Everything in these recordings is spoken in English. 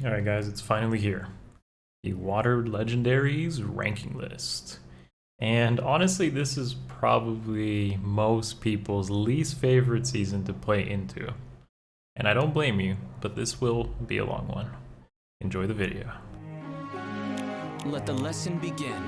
Alright guys, it's finally here. The Water Legendaries ranking list. And honestly, this is probably most people's least favorite season to play into. And I don't blame you, but this will be a long one. Enjoy the video. Let the lesson begin.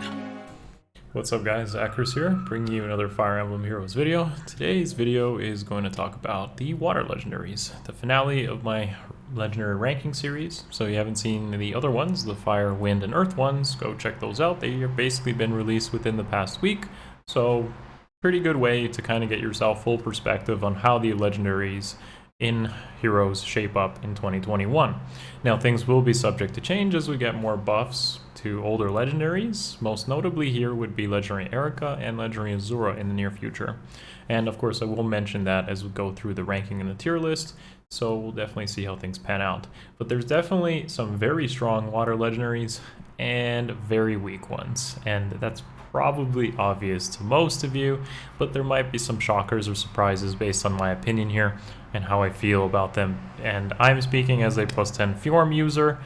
What's up guys, Akariss here, bringing you another Fire Emblem Heroes video. Today's video is going to talk about the Water Legendaries, the finale of my Legendary ranking series. So if you haven't seen the other ones, the Fire, Wind, and Earth ones, go check those out. They have basically been released within the past week, so pretty good way to kind of get yourself full perspective on how the Legendaries in Heroes shape up in 2021. Now things will be subject to change as we get more buffs to older legendaries. Most notably here would be Legendary Erica and Legendary Azura in the near future. And of course I will mention that as we go through the ranking and the tier list, so we'll definitely see how things pan out. But there's definitely some very strong water legendaries and very weak ones, and that's probably obvious to most of you, but there might be some shockers or surprises based on my opinion here and how I feel about them. And I'm speaking as a +10 Fjorm user,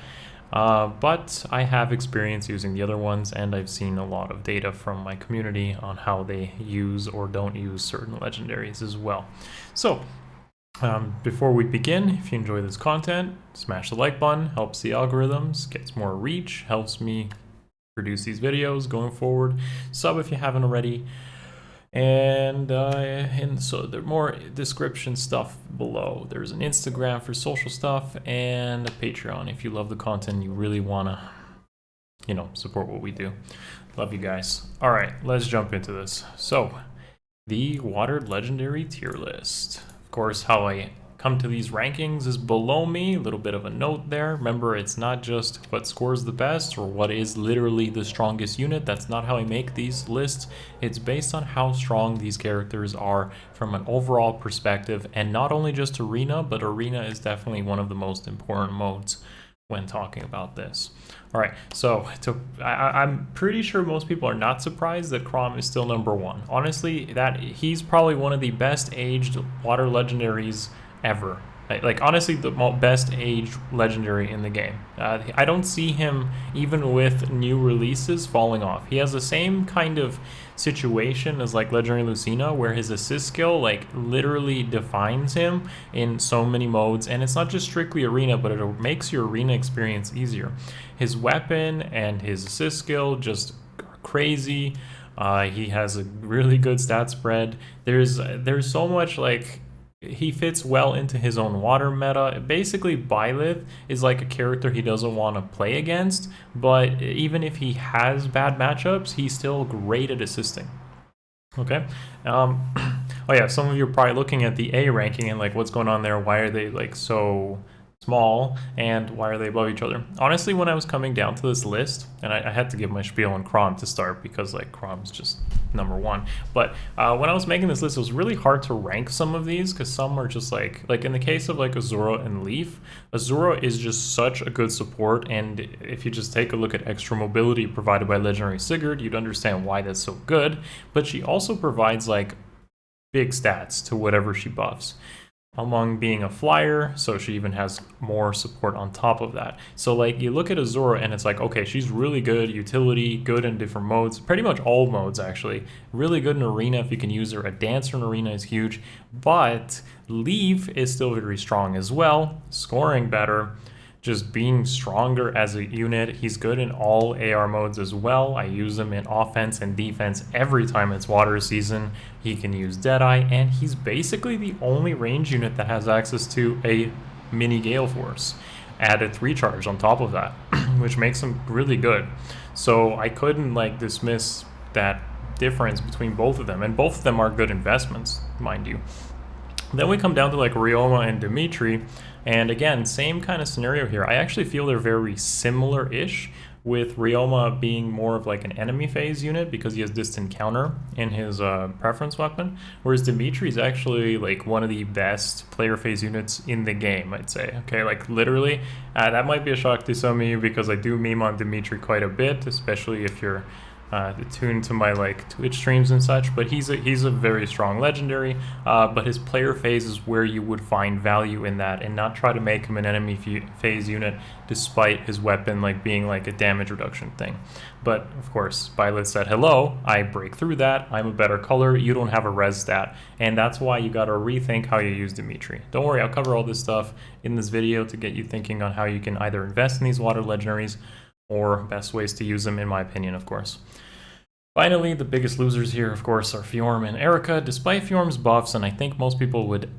but I have experience using the other ones, and I've seen a lot of data from my community on how they use or don't use certain legendaries as well. So before we begin, if you enjoy this content, smash the like button, helps the algorithms, gets more reach, helps me produce these videos going forward. Sub if you haven't already. And so there's more description stuff below. There's an Instagram for social stuff and a Patreon if you love the content, you really wanna, support what we do. Love you guys. All right, let's jump into this. So the Water Legendary tier list. Of course, how I come to these rankings is below me. A little bit of a note there. Remember, it's not just what scores the best or what is literally the strongest unit. That's not how I make these lists. It's based on how strong these characters are from an overall perspective, and not only just arena, but arena is definitely one of the most important modes when talking about this. All right, so I'm pretty sure most people are not surprised that Chrom is still #1. Honestly, that he's probably one of the best aged water legendaries ever. Like honestly, the best aged legendary in the game. I don't see him, even with new releases, falling off. He has the same kind of situation as like Legendary Lucina, where his assist skill like literally defines him in so many modes, and it's not just strictly arena, but it makes your arena experience easier. His weapon and his assist skill just are crazy. He has a really good stat spread. There's so much, like, he fits well into his own water meta. Basically, Byleth is like a character he doesn't want to play against, but even if he has bad matchups, he's still great at assisting. Okay. Oh yeah, some of you are probably looking at the A ranking and like, what's going on there? Why are they like so small, and why are they above each other? Honestly, when I was coming down to this list, and I had to give my spiel on Chrom to start because like Chrom's just #1, but when I was making this list, it was really hard to rank some of these because some are just like in the case of like Azura and Leaf, Azura is just such a good support, and if you just take a look at extra mobility provided by Legendary Sigurd, you'd understand why that's so good. But she also provides like big stats to whatever she buffs, among being a flyer, so she even has more support on top of that. So like you look at Azura and it's like, okay, she's really good utility, good in different modes, pretty much all modes actually, really good in arena if you can use her. A dancer in arena is huge, but Leaf is still very strong as well, scoring better, just being stronger as a unit. He's good in all AR modes as well. I use him in offense and defense every time it's water season. He can use Deadeye, and he's basically the only range unit that has access to a mini Gale Force. Added 3 charge on top of that, which makes him really good. So I couldn't like dismiss that difference between both of them, and both of them are good investments, mind you. Then we come down to like Ryoma and Dimitri, and again, same kind of scenario here. I actually feel they're very similar-ish, with Ryoma being more of like an enemy phase unit because he has distant counter in his preference weapon, whereas Dimitri is actually like one of the best player phase units in the game, I'd say. Okay, like literally, that might be a shock to some of you because I do meme on Dimitri quite a bit, especially if you're tuned to my like Twitch streams and such, but he's a very strong legendary, but his player phase is where you would find value in that and not try to make him an enemy phase unit despite his weapon like being like a damage reduction thing. But of course, Byleth said, hello, I break through that, I'm a better color, you don't have a res stat, and that's why you gotta rethink how you use Dimitri. Don't worry, I'll cover all this stuff in this video to get you thinking on how you can either invest in these water legendaries or best ways to use them, in my opinion, of course. Finally, the biggest losers here, of course, are Fjorm and Erica. Despite Fjorm's buffs, and I think most people would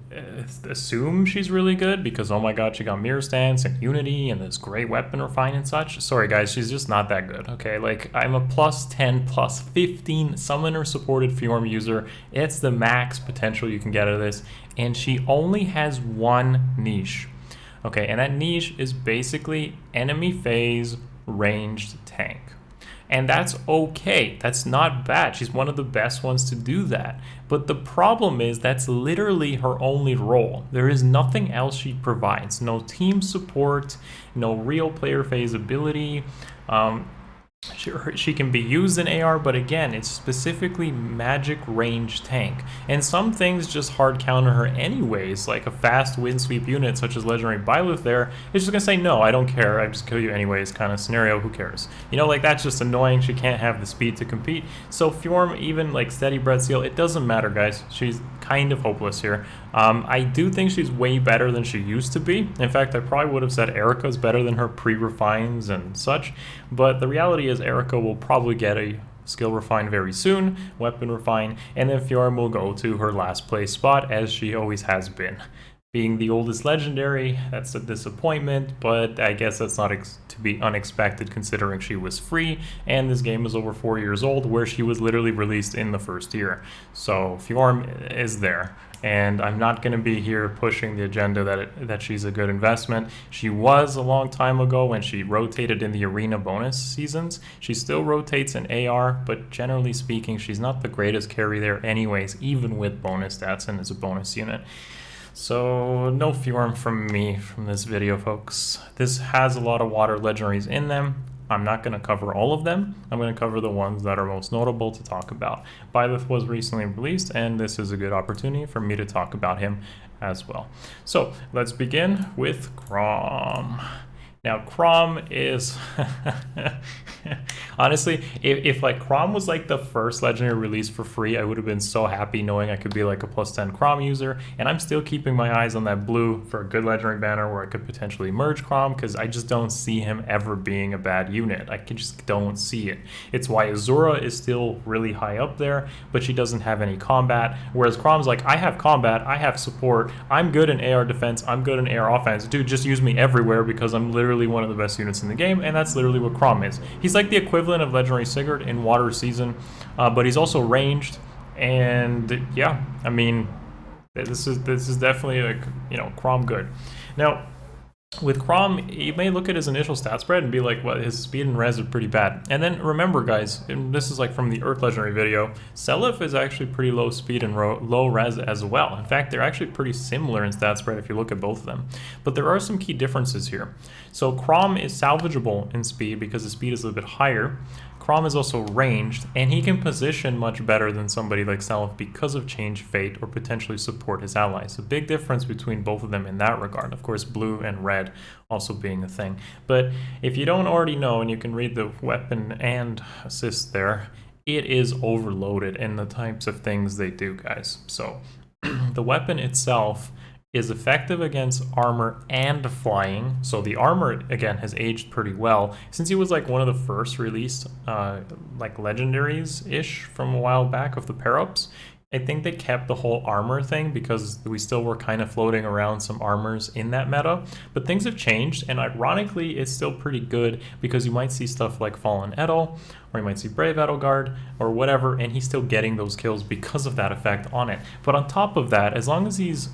assume she's really good because, oh my god, she got Mirror Stance and Unity and this great weapon refine and such. Sorry guys, she's just not that good, okay? Like, I'm a plus 10, plus 15 summoner supported Fjorm user. It's the max potential you can get out of this, and she only has one niche. Okay, and that niche is basically enemy phase ranged tank. And that's okay, that's not bad. She's one of the best ones to do that. But the problem is that's literally her only role. There is nothing else she provides. No team support, no real player phase ability. She can be used in AR, but again, it's specifically magic range tank. And some things just hard counter her anyways, like a fast wind sweep unit such as Legendary Byleth there, is just gonna say, no, I don't care, I just kill you anyways kind of scenario, who cares? You know, like that's just annoying, she can't have the speed to compete. So Fjorm, even like Steady Breath Seal, it doesn't matter guys, she's kind of hopeless here. I do think she's way better than she used to be. In fact, I probably would have said Erica's better than her pre-refines and such, but the reality is Erica will probably get a skill refine very soon, weapon refine, and then Fjorm will go to her last place spot as she always has been. Being the oldest legendary, that's a disappointment, but I guess that's not to be unexpected considering she was free, and this game is over 4 years old, where she was literally released in the first year. So Fjorm is there, and I'm not going to be here pushing the agenda that she's a good investment. She was a long time ago when she rotated in the arena bonus seasons. She still rotates in AR, but generally speaking, she's not the greatest carry there anyways, even with bonus stats and as a bonus unit. So no Fjorm from me from this video, folks. This has a lot of water legendaries in them. I'm not going to cover all of them. I'm going to cover the ones that are most notable to talk about. Byleth was recently released, and this is a good opportunity for me to talk about him as well. So let's begin with Chrom. Now, Chrom is, honestly, if like Chrom was like the first legendary release for free, I would have been so happy knowing I could be like a plus 10 Chrom user, and I'm still keeping my eyes on that blue for a good legendary banner where I could potentially merge Chrom, because I just don't see him ever being a bad unit. I just don't see it. It's why Azura is still really high up there, but she doesn't have any combat, whereas Chrom's like, I have combat, I have support, I'm good in AR defense, I'm good in AR offense, dude, just use me everywhere because I'm literally one of the best units in the game, and that's literally what Chrom is. He's like the equivalent of Legendary Sigurd in Water Season, but he's also ranged, and yeah, I mean, this is definitely like, you know, Chrom good. Now, with Chrom, you may look at his initial stat spread and be like, well, his speed and res are pretty bad. And then remember, guys, and this is like from the Earth Legendary video, Seliph is actually pretty low speed and low res as well. In fact, they're actually pretty similar in stat spread if you look at both of them. But there are some key differences here. So Chrom is salvageable in speed because the speed is a little bit higher. Chrom is also ranged, and he can position much better than somebody like Seliph because of Change Fate or potentially support his allies. A big difference between both of them in that regard. Of course, blue and red also being a thing. But if you don't already know, and you can read the weapon and assist there, it is overloaded in the types of things they do, guys. So the weapon itself is effective against armor and flying. So the armor, again, has aged pretty well. Since he was like one of the first released like legendaries-ish from a while back of the pair-ups, I think they kept the whole armor thing because we still were kind of floating around some armors in that meta. But things have changed, and ironically, it's still pretty good because you might see stuff like Fallen Edel, or you might see Brave Edelgard, or whatever, and he's still getting those kills because of that effect on it. But on top of that, as long as his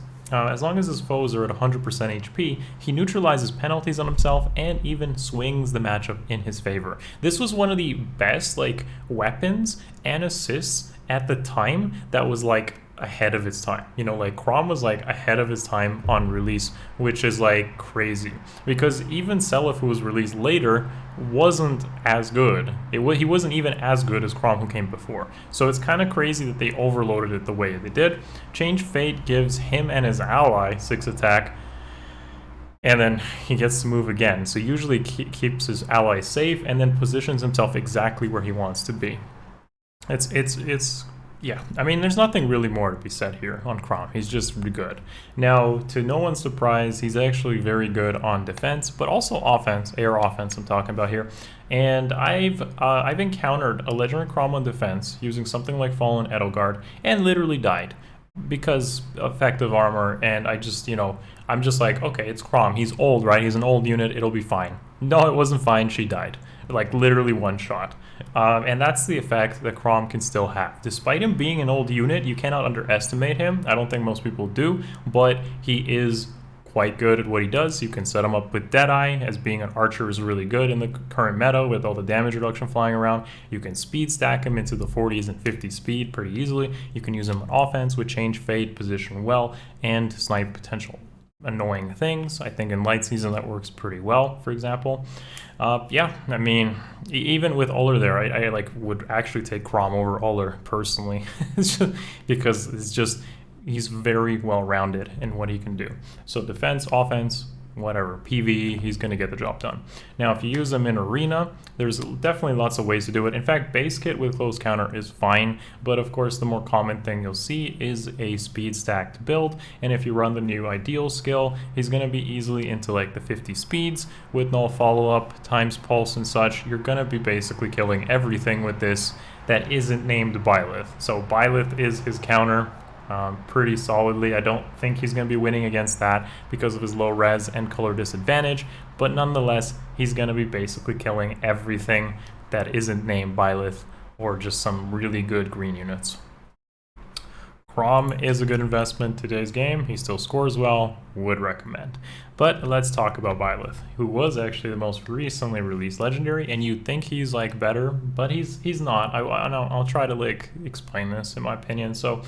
foes are at 100% HP, he neutralizes penalties on himself and even swings the matchup in his favor. This was one of the best like weapons and assists at the time that was like ahead of its time. You know, like Chrom was like ahead of his time on release, which is like crazy because even Byleth, who was released later, wasn't as good. He wasn't even as good as Chrom, who came before. So it's kind of crazy that they overloaded it the way they did. Change Fate gives him and his ally 6 attack, and then he gets to move again. So usually keeps his ally safe and then positions himself exactly where he wants to be. It's yeah, I mean, there's nothing really more to be said here on Chrom. He's just really good. Now, to no one's surprise, he's actually very good on defense, but also offense, air offense I'm talking about here. And I've encountered a Legendary Chrom on defense using something like Fallen Edelgard and literally died because effective armor, and I just, you know, I'm just like, okay, it's Chrom. He's old, right? He's an old unit. It'll be fine. No, it wasn't fine. She died. Like, literally one shot. And that's the effect that Chrom can still have. Despite him being an old unit, you cannot underestimate him. I don't think most people do, but he is quite good at what he does. You can set him up with Deadeye, as being an archer is really good in the current meta with all the damage reduction flying around. You can speed stack him into the 40s and 50s speed pretty easily. You can use him on offense with Change Fate, position well, and snipe potential annoying things. I think in light season that works pretty well, for example. Yeah, I mean, even with Uller there, I like would actually take Chrom over Uller personally, because it's just he's very well rounded in what he can do. So defense, offense, whatever, PvE, he's going to get the job done. Now, if you use them in arena, there's definitely lots of ways to do it. In fact, base kit with close counter is fine, but of course the more common thing you'll see is a speed stacked build, and if you run the new ideal skill, he's going to be easily into like the 50 speeds with null follow-up, times pulse and such. You're going to be basically killing everything with this that isn't named Byleth. So Byleth is his counter, pretty solidly. I don't think he's going to be winning against that because of his low res and color disadvantage, but nonetheless, he's going to be basically killing everything that isn't named Byleth or just some really good green units. Chrom is a good investment in today's game. He still scores well, would recommend. But let's talk about Byleth, who was actually the most recently released legendary, and you'd think he's like better, but he's not. I'll try to like explain this in my opinion. So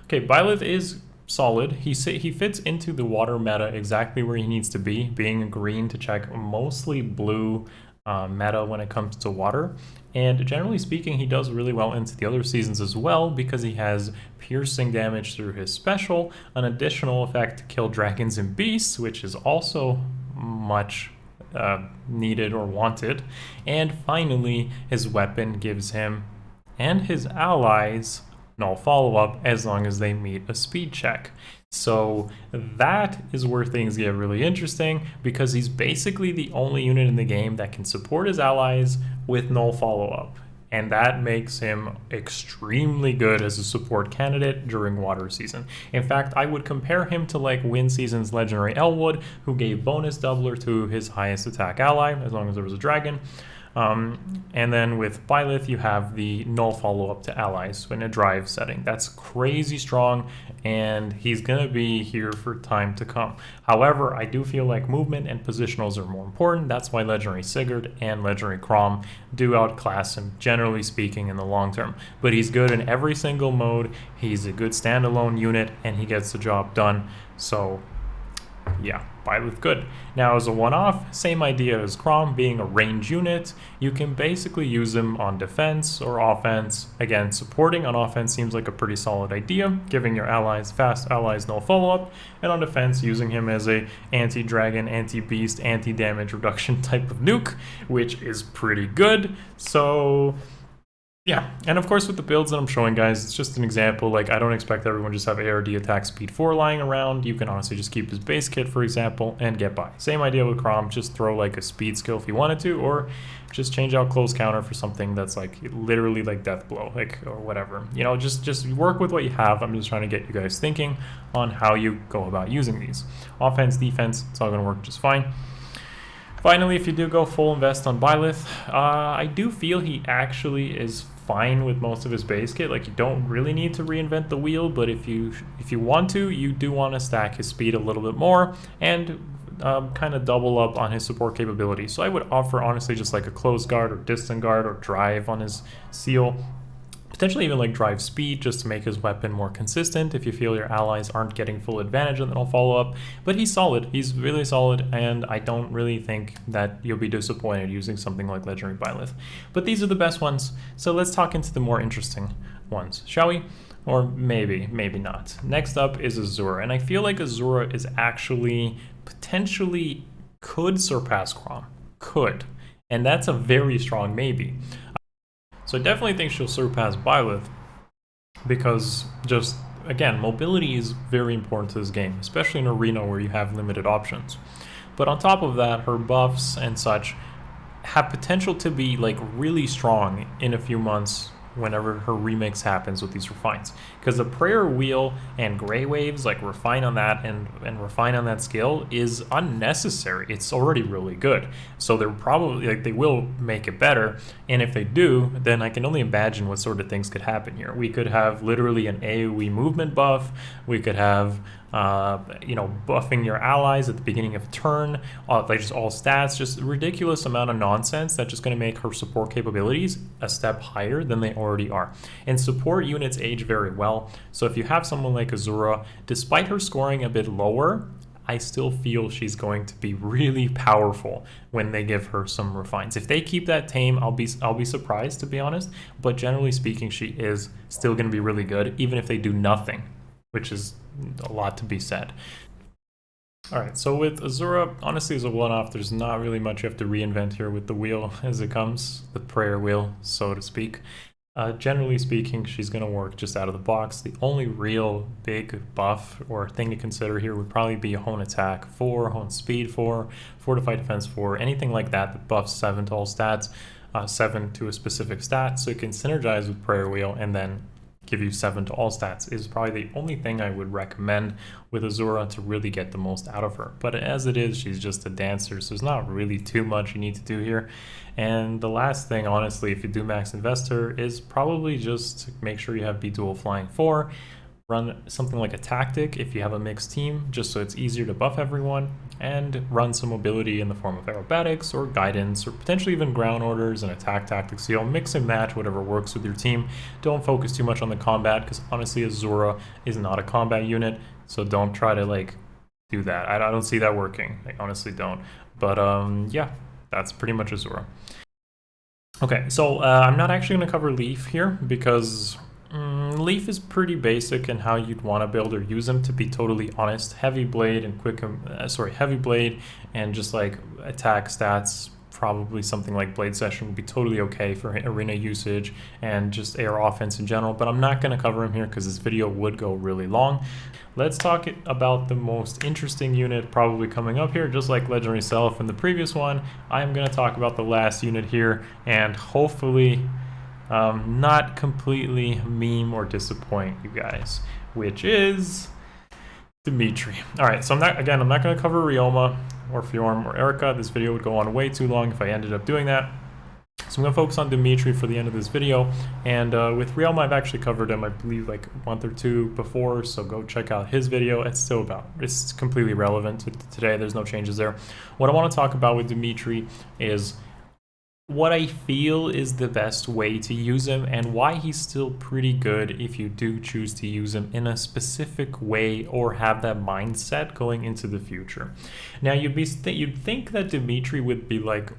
okay, Byleth is solid. He fits into the water meta exactly where he needs to be, being green to check mostly blue meta when it comes to water. And generally speaking, he does really well into the other seasons as well because he has piercing damage through his special, an additional effect to kill dragons and beasts, which is also much needed or wanted. And finally, his weapon gives him and his allies null follow-up as long as they meet a speed check. So that is where things get really interesting because he's basically the only unit in the game that can support his allies with null follow-up. And that makes him extremely good as a support candidate during water season. In fact, I would compare him to like Wind Season's Legendary Elwood, who gave bonus doubler to his highest attack ally as long as there was a dragon. And then with Byleth, you have the null follow-up to allies in a drive setting. That's crazy strong, and he's going to be here for time to come. However, I do feel like movement and positionals are more important. That's why Legendary Sigurd and Legendary Chrom do outclass him, generally speaking, in the long term. But he's good in every single mode. He's a good standalone unit, and he gets the job done. So yeah, Byleth good. Now as a one-off, same idea as Chrom, being a range unit. You can basically use him on defense or offense. Again, supporting on offense seems like a pretty solid idea, giving your allies, fast allies, no follow-up, and on defense, using him as a anti-dragon, anti-beast, anti-damage reduction type of nuke, which is pretty good. So yeah, and of course with the builds that I'm showing, guys, it's just an example. Like, I don't expect everyone to just have ARD attack speed 4 lying around. You can honestly just keep his base kit, for example, and get by. Same idea with Chrom, just throw like a speed skill if you wanted to, or just change out close counter for something that's like literally like death blow, like, or whatever. You know, just work with what you have. I'm just trying to get you guys thinking on how you go about using these. Offense, defense, it's all gonna work just fine. Finally, if you do go full invest on Byleth, I do feel he actually is fine with most of his base kit. Like, you don't really need to reinvent the wheel, but if you want to, you do want to stack his speed a little bit more and kind of double up on his support capability. So I would offer honestly just like a close guard or distant guard or drive on his seal. Potentially even like drive speed just to make his weapon more consistent if you feel your allies aren't getting full advantage, and then I'll follow up. But he's solid, he's really solid, and I don't really think that you'll be disappointed using something like Legendary Byleth. But these are the best ones, so let's talk into the more interesting ones, shall we? Or maybe not. Next up is Azura, and I feel like Azura is actually potentially could surpass Chrom. Could. And that's a very strong maybe. So I definitely think she'll surpass Byleth because just, again, mobility is very important to this game, especially in Arena where you have limited options. But on top of that, her buffs and such have potential to be like really strong in a few months whenever her remix happens with these refines, because the prayer wheel and gray waves, like refine on that and refine on that skill is unnecessary. It's already really good, so they're probably like they will make it better, and if they do, then I can only imagine what sort of things could happen here. We could have literally an AoE movement buff, we could have you know, buffing your allies at the beginning of a turn, like just all stats, just a ridiculous amount of nonsense that's just going to make her support capabilities a step higher than they already are. And support units age very well, so if you have someone like Azura, despite her scoring a bit lower, I still feel she's going to be really powerful when they give her some refines. If they keep that tame, I'll be surprised, to be honest, but generally speaking, she is still going to be really good, even if they do nothing, which is a lot to be said. Alright, so with Azura, honestly, as a one-off, there's not really much you have to reinvent here with the wheel as it comes, the prayer wheel, so to speak. Generally speaking, she's going to work just out of the box. The only real big buff or thing to consider here would probably be Hone Attack 4, Hone Speed 4, Fortified Defense 4, anything like that that buffs 7 to all stats, 7 to a specific stat, so it can synergize with Prayer Wheel and then give you 7 to all stats is probably the only thing I would recommend with Azura to really get the most out of her. But as it is, she's just a dancer, so there's not really too much you need to do here. And the last thing, honestly, if you do max investor, is probably just make sure you have B-Dual Flying 4, run something like a tactic if you have a mixed team, just so it's easier to buff everyone, and run some mobility in the form of aerobatics or guidance or potentially even ground orders and attack tactics. So you'll mix and match whatever works with your team. Don't focus too much on the combat, because honestly Azura is not a combat unit, so don't try to like do that. I don't see that working. I honestly don't. But yeah, that's pretty much Azura. Okay, so I'm not actually going to cover Leaf here because Leaf is pretty basic in how you'd want to build or use him, to be totally honest. Heavy blade and heavy blade and just like attack stats, probably something like Blade Session would be totally okay for arena usage and just air offense in general, but I'm not going to cover him here because this video would go really long. Let's talk about the most interesting unit probably coming up here. Just like Legendary Self in the previous one, I'm going to talk about the last unit here, and hopefully not completely meme or disappoint you guys, which is Dimitri. Alright, so I'm not going to cover Ryoma or Fjorm or Erica. This video would go on way too long if I ended up doing that. So I'm going to focus on Dimitri for the end of this video, and with Ryoma I've actually covered him, I believe, like a month or two before, so go check out his video. It's completely relevant to today, there's no changes there. What I want to talk about with Dimitri is what I feel is the best way to use him and why he's still pretty good if you do choose to use him in a specific way or have that mindset going into the future. Now you'd think that Dimitri would be like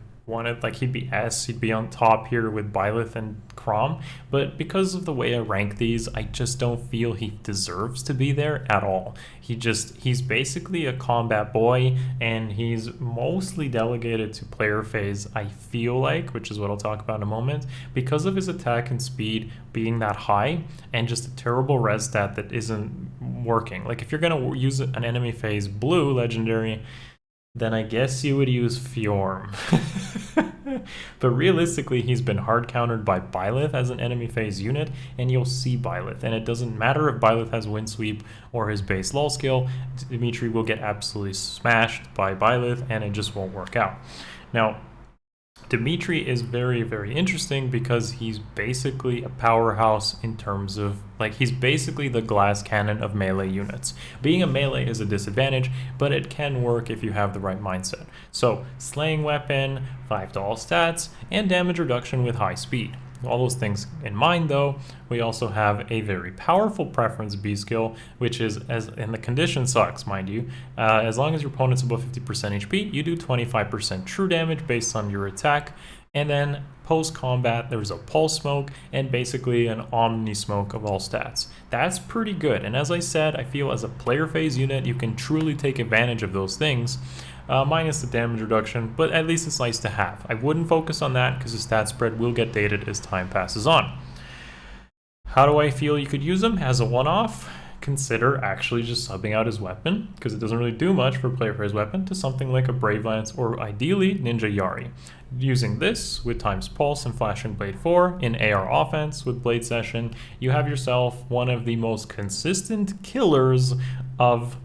he'd be he'd be on top here with Byleth and Chrom, but because of the way I rank these, I just don't feel he deserves to be there at all. He's basically a combat boy, and he's mostly delegated to player phase, I feel like, which is what I'll talk about in a moment, because of his attack and speed being that high, and just a terrible res stat that isn't working. Like if you're gonna use an enemy phase blue legendary, then I guess you would use Fjorm. But realistically, he's been hard countered by Byleth as an enemy phase unit, and you'll see Byleth. And it doesn't matter if Byleth has Wind Sweep or his base lull skill, Dimitri will get absolutely smashed by Byleth, and it just won't work out. Now, Dimitri is very, very interesting because he's basically a powerhouse in terms of, like, he's basically the glass cannon of melee units. Being a melee is a disadvantage, but it can work if you have the right mindset. So, slaying weapon, 5 to all stats, and damage reduction with high speed. All those things in mind though, we also have a very powerful preference B skill, which is, and the condition sucks, mind you, as long as your opponent's above 50% HP, you do 25% true damage based on your attack, and then post-combat there's a pulse smoke and basically an omni smoke of all stats. That's pretty good, and as I said, I feel as a player phase unit you can truly take advantage of those things. Minus the damage reduction, but at least it's nice to have. I wouldn't focus on that because the stat spread will get dated as time passes on. How do I feel you could use him as a one-off? Consider actually just subbing out his weapon, because it doesn't really do much for player for his weapon, to something like a Brave Lance or ideally Ninja Yari. Using this with Time's Pulse and Flashing Blade 4 in AR offense with Blade Session, you have yourself one of the most consistent killers of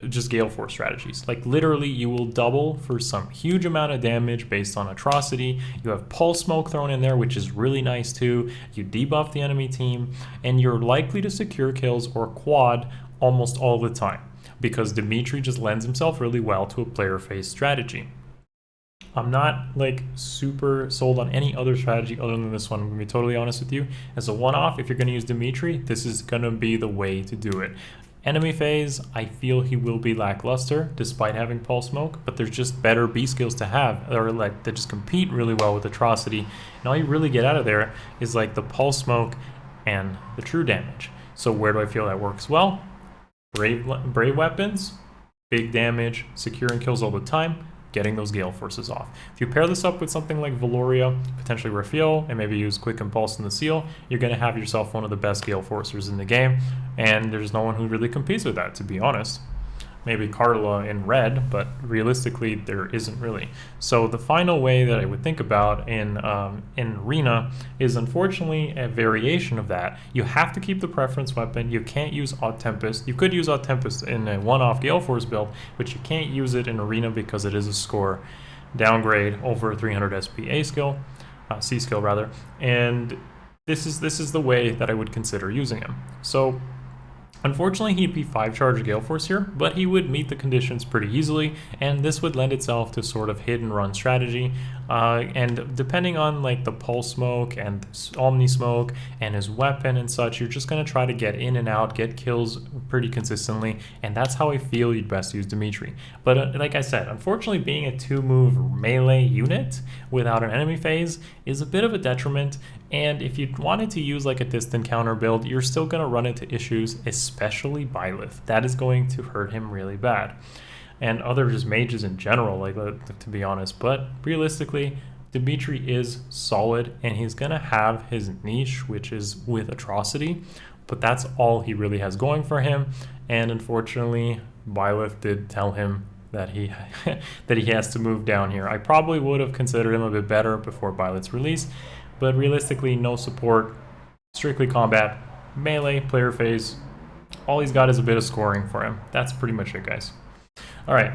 just Gale Force strategies. Like literally you will double for some huge amount of damage based on atrocity. You have pulse smoke thrown in there, which is really nice too. You debuff the enemy team and you're likely to secure kills or quad almost all the time because Dimitri just lends himself really well to a player phase strategy. I'm not like super sold on any other strategy other than this one. I'm gonna be totally honest with you. As a one-off, if you're gonna use Dimitri, this is gonna be the way to do it. Enemy phase, I feel he will be lackluster despite having pulse smoke, but there's just better B skills to have, or like that just compete really well with atrocity. And all you really get out of there is like the pulse smoke and the true damage. So where do I feel that works well? Brave weapons, big damage, securing kills all the time, getting those Gale Forces off. If you pair this up with something like Valoria, potentially Raphael, and maybe use Quick Impulse in the Seal, you're going to have yourself one of the best Gale Forcers in the game, and there's no one who really competes with that, to be honest. Maybe Carla in red, but realistically there isn't really. So the final way that I would think about in Arena is unfortunately a variation of that. You have to keep the preference weapon. You can't use Odd Tempest. You could use Odd Tempest in a one-off Gale Force build, but you can't use it in Arena because it is a score downgrade over 300 SP A skill, C skill rather, and this is the way that I would consider using him. So unfortunately, he'd be 5-charge Gale Force here, but he would meet the conditions pretty easily, and this would lend itself to sort of hit and run strategy. And depending on like the pulse smoke and omni smoke and his weapon and such, you're just gonna try to get in and out, get kills pretty consistently, and that's how I feel you'd best use Dimitri. But like I said, unfortunately, being a 2-move melee unit without an enemy phase is a bit of a detriment. And if you wanted to use like a distant counter build, you're still going to run into issues, especially Byleth. That is going to hurt him really bad. And other just mages in general, like to be honest. But realistically, Dimitri is solid and he's going to have his niche, which is with atrocity. But that's all he really has going for him. And unfortunately, Byleth did tell him that he that he has to move down here. I probably would have considered him a bit better before Byleth's release. But realistically, no support, strictly combat, melee, player phase. All he's got is a bit of scoring for him. That's pretty much it, guys. Alright,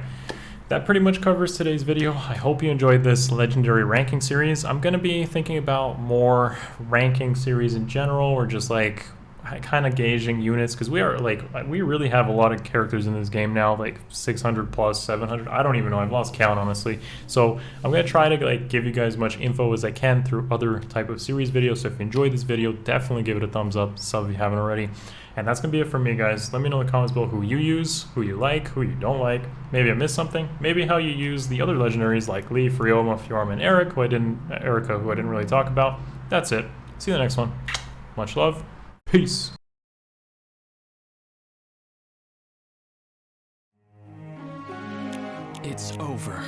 that pretty much covers today's video. I hope you enjoyed this legendary ranking series. I'm going to be thinking about more ranking series in general, or just like kind of gauging units, because we really have a lot of characters in this game now, like 600 plus 700. I don't even know, I've lost count honestly. So I'm going to try to like give you guys as much info as I can through other type of series videos. So if you enjoyed this video, definitely give it a thumbs up, sub if you haven't already. And that's gonna be it from me, guys. Let me know in the comments below who you use, who you like, who you don't like. Maybe I missed something. Maybe how you use the other legendaries like Lee, Frioma, Fjorm, and Erica, who I didn't really talk about. That's it. See you in the next one. Much love. Peace. It's over.